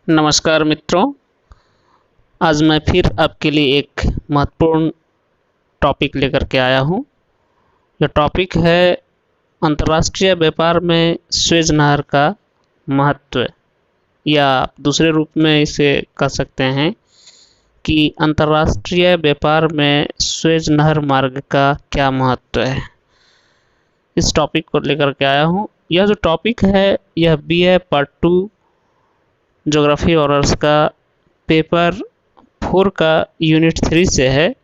नमस्कार मित्रों। आज मैं फिर आपके लिए एक महत्वपूर्ण टॉपिक लेकर के आया हूँ। यह टॉपिक है अंतर्राष्ट्रीय व्यापार में स्वेज नहर का महत्व, या आप दूसरे रूप में इसे कह सकते हैं कि अंतर्राष्ट्रीय व्यापार में स्वेज नहर मार्ग का क्या महत्व है। इस टॉपिक को लेकर के आया हूँ। यह जो टॉपिक है यह BA पार्ट 2 ज्योग्राफी ऑनर्स का पेपर 4 का यूनिट 3 से है।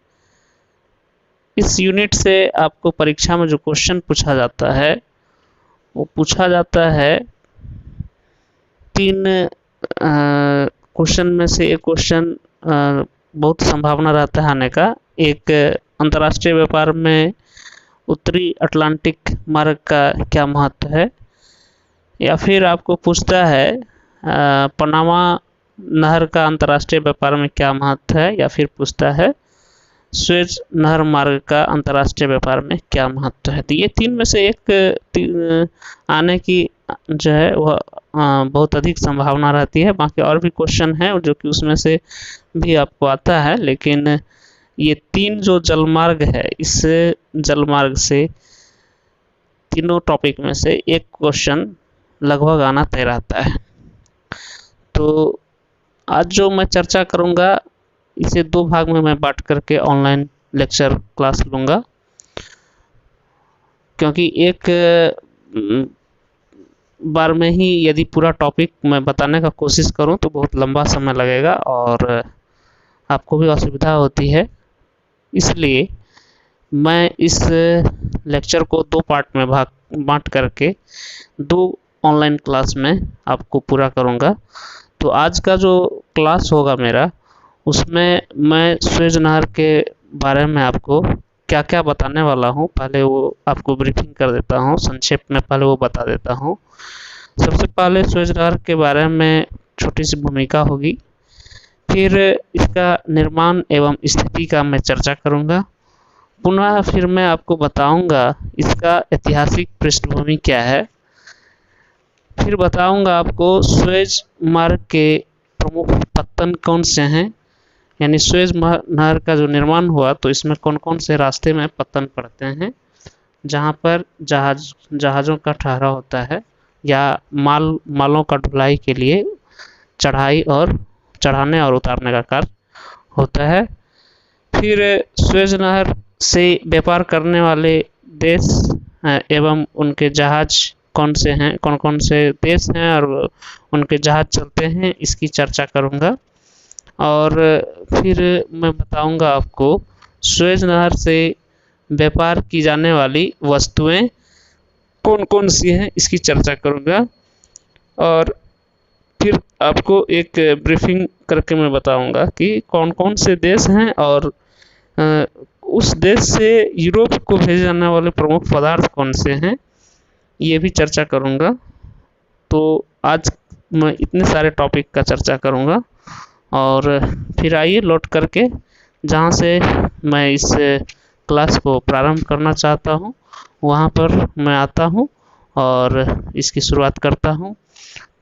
इस यूनिट से आपको परीक्षा में जो क्वेश्चन पूछा जाता है वो पूछा जाता है 3 क्वेश्चन में से एक क्वेश्चन बहुत संभावना रहता है आने का। एक, अंतर्राष्ट्रीय व्यापार में उत्तरी अटलांटिक मार्ग का क्या महत्व है, या फिर आपको पूछता है पनामा नहर का अंतर्राष्ट्रीय व्यापार में क्या महत्व है, या फिर पूछता है स्वेज नहर मार्ग का अंतर्राष्ट्रीय व्यापार में क्या महत्व है। तो ये 3 में से एक आने की जो है वह बहुत अधिक संभावना रहती है। बाकी और भी क्वेश्चन हैं जो कि उसमें से भी आपको आता है, लेकिन ये 3 जो जलमार्ग है, इस जलमार्ग से तीनों टॉपिक में से एक क्वेश्चन लगभग आना तय रहता है। तो आज जो मैं चर्चा करूंगा इसे 2 भाग में मैं बांट करके ऑनलाइन लेक्चर क्लास लूँगा, क्योंकि एक बार में ही यदि पूरा टॉपिक मैं बताने का कोशिश करूं तो बहुत लंबा समय लगेगा और आपको भी असुविधा होती है। इसलिए मैं इस लेक्चर को 2 पार्ट में बांट करके 2 ऑनलाइन क्लास में आपको पूरा करूंगा। तो आज का जो क्लास होगा मेरा, उसमें मैं स्वेज नहर के बारे में आपको क्या क्या बताने वाला हूँ, पहले वो आपको ब्रीफिंग कर देता हूँ, संक्षेप में पहले वो बता देता हूँ। सबसे पहले स्वेज नहर के बारे में छोटी सी भूमिका होगी, फिर इसका निर्माण एवं स्थिति का मैं चर्चा करूँगा। पुनः फिर मैं आपको बताऊँगा इसका ऐतिहासिक पृष्ठभूमि क्या है। फिर बताऊँगा आपको स्वेज मार्ग के प्रमुख पत्तन कौन से हैं, यानी स्वेज नहर का जो निर्माण हुआ तो इसमें कौन कौन से रास्ते में पत्तन पड़ते हैं जहां पर जहाज़ों का ठहराव होता है, या मालों का ढुलाई के लिए चढ़ाने और उतारने का कार्य होता है। फिर स्वेज नहर से व्यापार करने वाले देश एवं उनके जहाज कौन से हैं, कौन कौन से देश हैं और उनके जहाज चलते हैं, इसकी चर्चा करूंगा। और फिर मैं बताऊंगा आपको स्वेज नहर से व्यापार की जाने वाली वस्तुएं कौन कौन सी हैं, इसकी चर्चा करूंगा। और फिर आपको एक ब्रीफिंग करके मैं बताऊंगा कि कौन कौन से देश हैं और उस देश से यूरोप को भेजे जाने वाले प्रमुख पदार्थ कौन से हैं, ये भी चर्चा करूंगा। तो आज मैं इतने सारे टॉपिक का चर्चा करूंगा और फिर आइए लौट करके जहाँ से मैं इस क्लास को प्रारंभ करना चाहता हूँ वहाँ पर मैं आता हूँ और इसकी शुरुआत करता हूँ।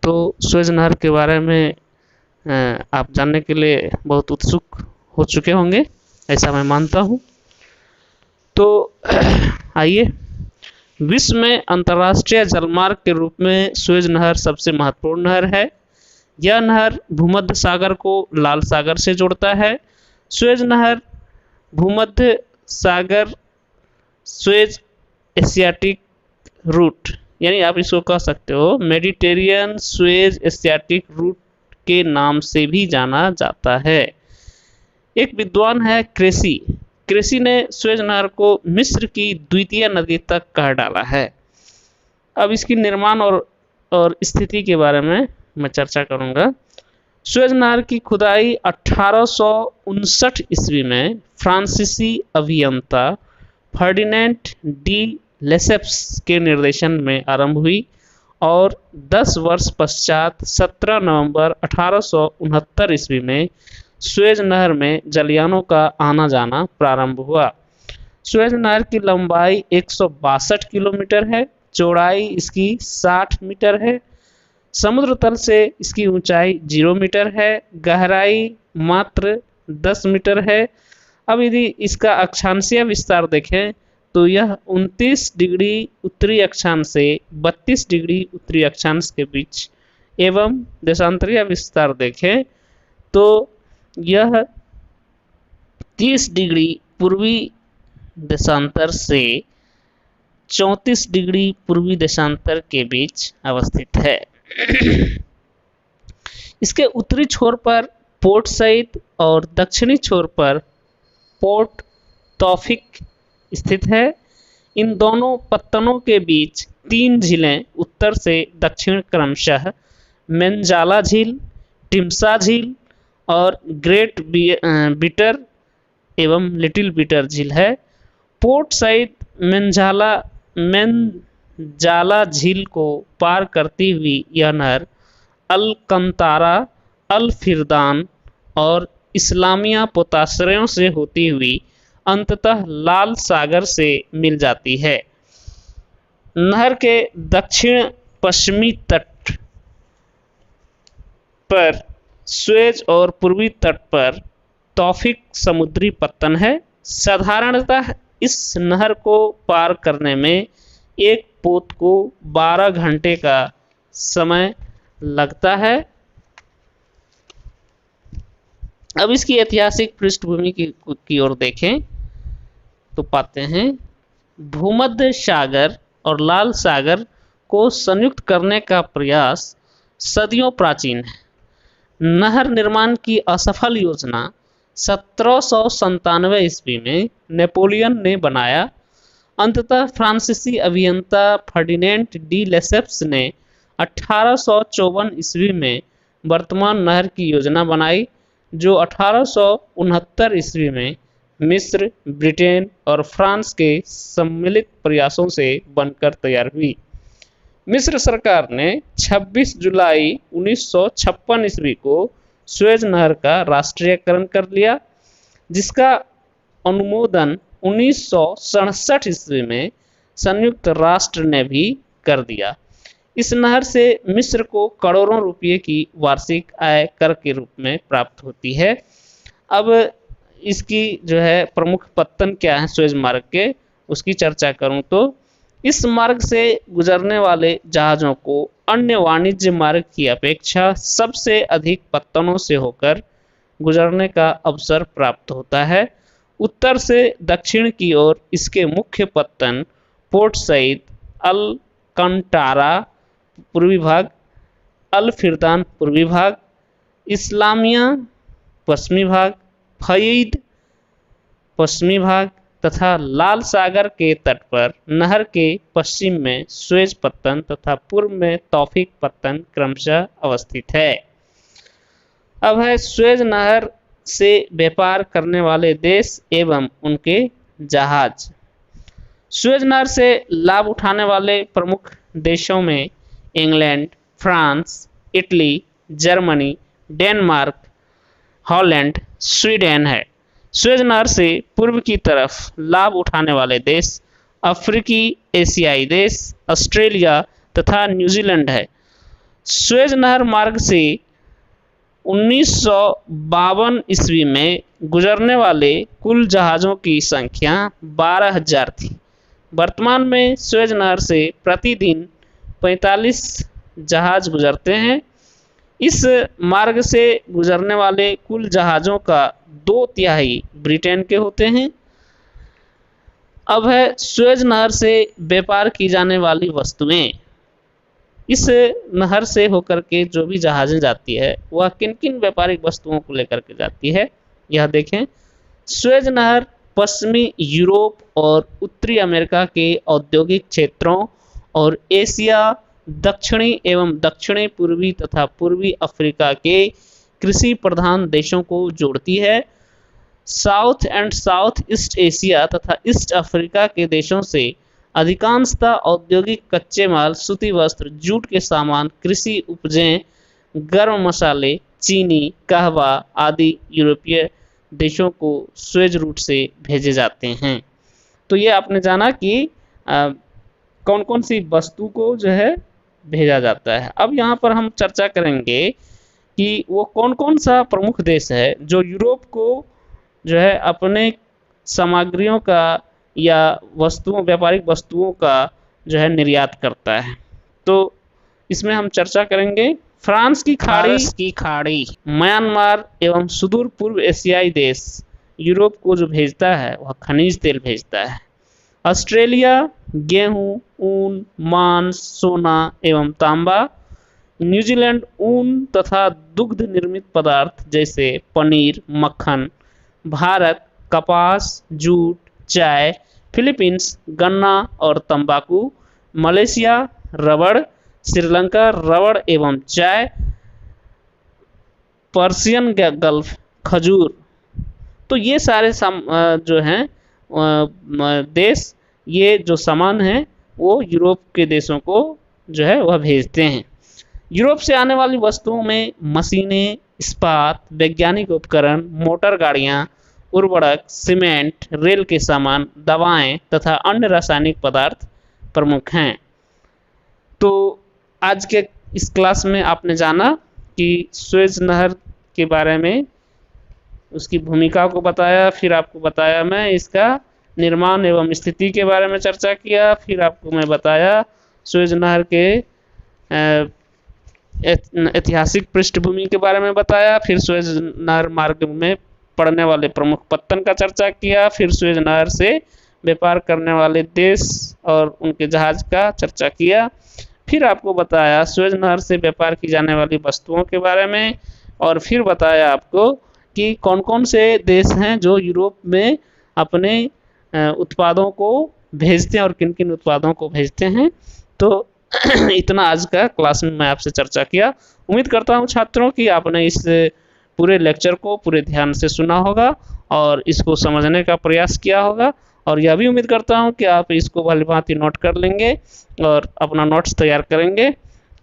तो स्वेज नहर के बारे में आप जानने के लिए बहुत उत्सुक हो चुके होंगे, ऐसा मैं मानता हूँ। तो आइए, विश्व में अंतर्राष्ट्रीय जलमार्ग के रूप में स्वेज नहर सबसे महत्वपूर्ण नहर है। यह नहर भूमध्य सागर को लाल सागर से जोड़ता है। स्वेज नहर भूमध्य सागर स्वेज एशियाटिक रूट, यानी आप इसको कह सकते हो मेडिटेरियन स्वेज एशियाटिक रूट के नाम से भी जाना जाता है। एक विद्वान है क्रेसी ने स्वेज नहर को मिस्र की द्वितीय नदी तक कह डाला है। अब इसकी निर्माण और स्थिति के बारे में मैं चर्चा करूंगा। स्वेज नहर की खुदाई 1859 ईस्वी में फ्रांसीसी अभियंता फर्डिनेंड डी लेसेप्स के निर्देशन में आरंभ हुई और 10 वर्ष पश्चात 17 नवंबर 1869 ईस्वी में स्वेज नहर में जलयानों का आना जाना प्रारंभ हुआ। स्वेज नहर की लंबाई 162 किलोमीटर है, चौड़ाई इसकी 60 मीटर है। समुद्र तल से इसकी ऊंचाई 0 मीटर है, गहराई मात्र 10 मीटर है। अब यदि इसका अक्षांशीय विस्तार देखें तो यह 29 डिग्री उत्तरी अक्षांश से 32 डिग्री उत्तरी अक्षांश के बीच एवं देशांतरीय विस्तार देखें तो यह 30 डिग्री पूर्वी देशांतर से 34 डिग्री पूर्वी देशांतर के बीच अवस्थित है। इसके उत्तरी छोर पर पोर्ट सईद और दक्षिणी छोर पर पोर्ट तौफीक स्थित है। इन दोनों पत्तनों के बीच 3 झीलें उत्तर से दक्षिण क्रमशः मेंजाला झील, टिम्सा झील और ग्रेट बीटर एवं लिटिल बीटर झील है। पोर्ट सईद मेंजाला झील को पार करती हुई यह नहर अलकंतारा, अल फिरदान और इस्लामिया पोताश्रयों से होती हुई अंततः लाल सागर से मिल जाती है। नहर के दक्षिण पश्चिमी तट पर स्वेज और पूर्वी तट पर तौफीक समुद्री पत्तन है। साधारणतः इस नहर को पार करने में एक पोत को 12 घंटे का समय लगता है। अब इसकी ऐतिहासिक पृष्ठभूमि की ओर देखें तो पाते हैं भूमध्य सागर और लाल सागर को संयुक्त करने का प्रयास सदियों प्राचीन है। नहर निर्माण की असफल योजना 1797 ईस्वी में नेपोलियन ने बनाया। अंततः फ्रांसीसी अभियंता फर्डिनेंड डी लेसेप्स ने 1854 ईस्वी में वर्तमान नहर की योजना बनाई, जो 1869 ईस्वी में मिस्र, ब्रिटेन और फ्रांस के सम्मिलित प्रयासों से बनकर तैयार हुई। मिस्र सरकार ने 26 जुलाई 1956 ईस्वी को स्वेज नहर का राष्ट्रीयकरण कर लिया, जिसका अनुमोदन 1967 ईस्वी में संयुक्त राष्ट्र ने भी कर दिया। इस नहर से मिस्र को करोड़ों रुपये की वार्षिक आय कर के रूप में प्राप्त होती है। अब इसकी जो है प्रमुख पत्तन क्या है स्वेज मार्ग के, उसकी चर्चा करूं तो इस मार्ग से गुजरने वाले जहाज़ों को अन्य वाणिज्य मार्ग की अपेक्षा सबसे अधिक पत्तनों से होकर गुजरने का अवसर प्राप्त होता है। उत्तर से दक्षिण की ओर इसके मुख्य पत्तन पोर्ट सईद, अलकंटारा पूर्वी भाग, अल फिरदान पूर्वी भाग, इस्लामिया पश्चिमी भाग, फईद पश्चिमी भाग तथा लाल सागर के तट पर नहर के पश्चिम में स्वेज पत्तन तथा पूर्व में तौफीक पत्तन क्रमशः अवस्थित है। अब है स्वेज नहर से व्यापार करने वाले देश एवं उनके जहाज। स्वेज नहर से लाभ उठाने वाले प्रमुख देशों में England, France, Italy, Germany, Denmark, Holland, Sweden है। स्वेज नहर से पूर्व की तरफ लाभ उठाने वाले देश अफ्रीकी एशियाई देश, ऑस्ट्रेलिया तथा न्यूजीलैंड है। स्वेज नहर मार्ग से 1952 ईस्वी में गुजरने वाले कुल जहाज़ों की संख्या 12,000 थी। वर्तमान में स्वेज नहर से प्रतिदिन 45 जहाज गुजरते हैं। इस मार्ग से गुजरने वाले कुल जहाज़ों का 2/3 ब्रिटेन के होते हैं। अब है स्वेज नहर से व्यापार की जाने वाली वस्तुएं। इस नहर से होकर के जो भी जहाज़ें जाती है वह किन किन व्यापारिक वस्तुओं को लेकर के जाती है, यह देखें। स्वेज नहर पश्चिमी यूरोप और उत्तरी अमेरिका के औद्योगिक क्षेत्रों और एशिया, दक्षिणी एवं दक्षिणी पूर्वी तथा पूर्वी अफ्रीका के कृषि प्रधान देशों को जोड़ती है। South and south east Asia तथा ईस्ट अफ्रीका के देशों से अधिकांशतः औद्योगिक कच्चे माल, सूती वस्त्र, जूट के सामान, कृषि उपजें, गर्म मसाले, चीनी, कहवा आदि यूरोपीय देशों को स्वेज रूट से भेजे जाते हैं। तो ये आपने जाना कि कौन कौन सी वस्तु को जो है भेजा जाता है। अब यहाँ पर हम चर्चा करेंगे कि वो कौन कौन सा प्रमुख देश है जो यूरोप को जो है अपने सामग्रियों का या वस्तुओं व्यापारिक वस्तुओं का जो है निर्यात करता है। तो इसमें हम चर्चा करेंगे फ्रांस की खाड़ी, म्यांमार एवं सुदूर पूर्व एशियाई देश यूरोप को जो भेजता है वह खनिज तेल भेजता है। ऑस्ट्रेलिया गेहूं, ऊन, मांस, सोना एवं तांबा। न्यूजीलैंड ऊन तथा दुग्ध निर्मित पदार्थ जैसे पनीर, मक्खन। भारत कपास, जूट, चाय। फिलीपींस गन्ना और तंबाकू। मलेशिया रबड़। श्रीलंका रबड़ एवं चाय। पर्शियन गल्फ खजूर। तो ये सारे जो हैं देश, ये जो सामान हैं वो यूरोप के देशों को जो है वह भेजते हैं। यूरोप से आने वाली वस्तुओं में मशीनें, इस्पात, वैज्ञानिक उपकरण, मोटर गाड़ियाँ, उर्वरक, सीमेंट, रेल के सामान, दवाएं तथा अन्य रासायनिक पदार्थ प्रमुख हैं। तो आज के इस क्लास में आपने जाना कि सुएज नहर के बारे में, उसकी भूमिका को बताया, फिर आपको बताया मैं इसका निर्माण एवं स्थिति के बारे में चर्चा किया, फिर आपको मैं बताया सुएज नहर के ऐतिहासिक पृष्ठभूमि के बारे में बताया, फिर सुएज नहर मार्ग में पड़ने वाले प्रमुख पत्तन का चर्चा किया, फिर सुएज नहर से व्यापार करने वाले देश और उनके जहाज का चर्चा किया, फिर आपको बताया सुएज नहर से व्यापार की जाने वाली वस्तुओं के बारे में, और फिर बताया आपको कि कौन कौन से देश हैं जो यूरोप में अपने उत्पादों को भेजते हैं और किन किन उत्पादों को भेजते हैं। तो इतना आज का क्लास में मैं आपसे चर्चा किया। उम्मीद करता हूँ छात्रों कि आपने इस पूरे लेक्चर को पूरे ध्यान से सुना होगा और इसको समझने का प्रयास किया होगा, और यह भी उम्मीद करता हूँ कि आप इसको भलीभांति नोट कर लेंगे और अपना नोट्स तैयार करेंगे,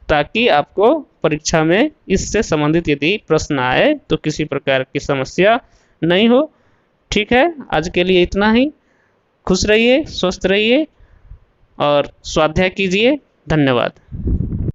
ताकि आपको परीक्षा में इससे संबंधित यदि प्रश्न आए तो किसी प्रकार की समस्या नहीं हो। ठीक है, आज के लिए इतना ही। खुश रहिए, स्वस्थ रहिए और स्वाध्याय कीजिए। धन्यवाद।